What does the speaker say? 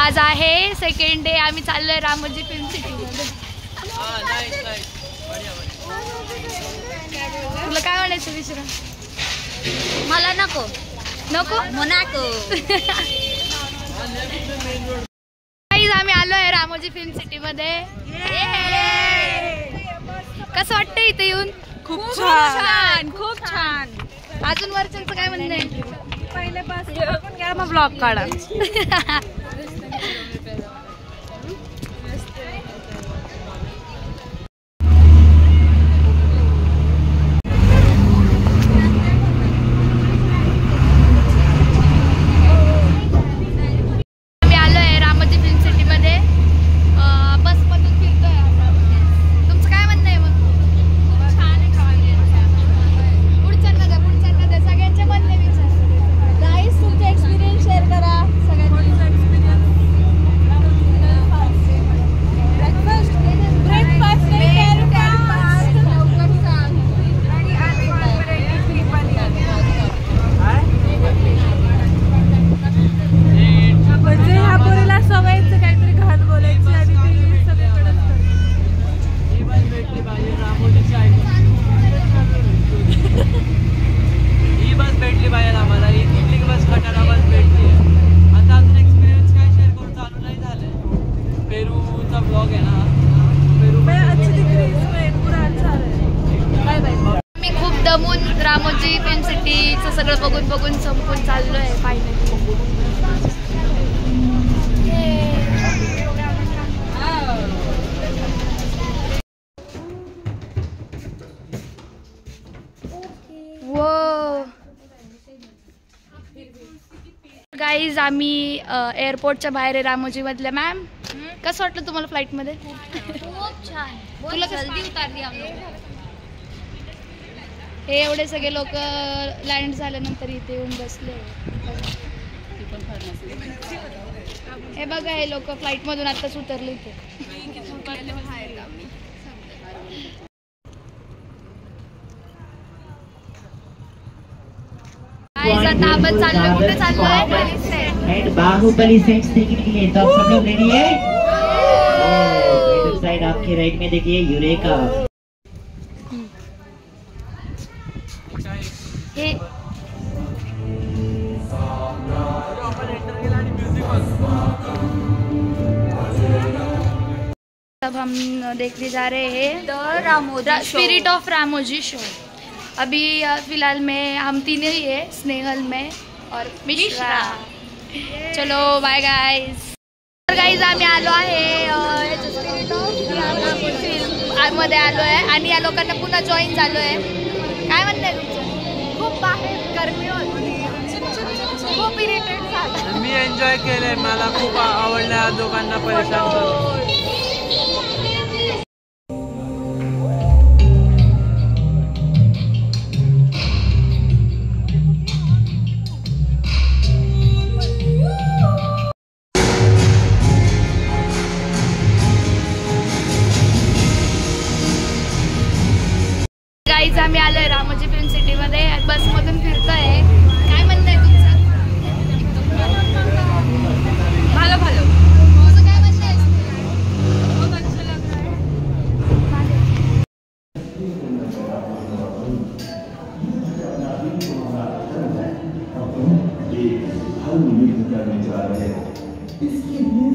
आज आहे second day. आम्ही चाललोय रामोजी फिल्म सिटी मध्ये. तुला काय म्हणायचं विचारा? मला नको नको मोनाको. आम्ही आलोय रामोजी फिल्म सिटी मध्ये. कसं वाटतं इथे येऊन? खूप छान खूप छान. अजून वरच्यांचं काय म्हणणं आहे? पहिले बस घ्या मग ब्लॉग काढा. रामोजी फिल्म सिटीचं सगळं बघून बघून संपून चाललो आहे फायनली. वो गाईज आम्ही एअरपोर्टच्या बाहेर आहे रामोजी मधल्या. मॅम कसं वाटलं तुम्हाला फ्लाईट मध्ये? खूप छान. तुला जल्दी उतारली आम्ही. हे एवढे सगळे लोक लँड झाल्यानंतर इथे येऊन बसले. हे बघा हे लोक फ्लाईट मधून आताच उतरले इथे. आता आपण चाललोय. कुठे चाललोय? बाहुबली सेट्स देखने के लिए. तो आप सब लोग रेडी है? साइड आपके राइट में देखिए यूरेका. अब हम देखने जा रहे हैं the spirit of Ramoji show. अभी फिलहाल में हम तीनों ही है, स्नेहल में और मिश्रा. चलो बाय गाइज. गाइज आम्ही आलो आहे स्पिरिट ऑफ फिल्म मध्ये आलो आहे आणि या लोकांना पुन्हा जॉईन झालो आहे. काय म्हणणं आहे तुमचं? खूप बाहेर गरमी होती, खूप इरिटेट झालं. मी एन्जॉय केलंय. मला खूप आवडलं या दोघांना परेशान करून. गाईज आम्ही आलोय रामोजी फिल्म सिटी मध्ये. बस मधून फिरतोय. काय म्हणणं आहे तुमचं? भालो भालो. तुझं काय म्हणणं आहे? हम युद्ध करने जा रहे हैं. इसके लिए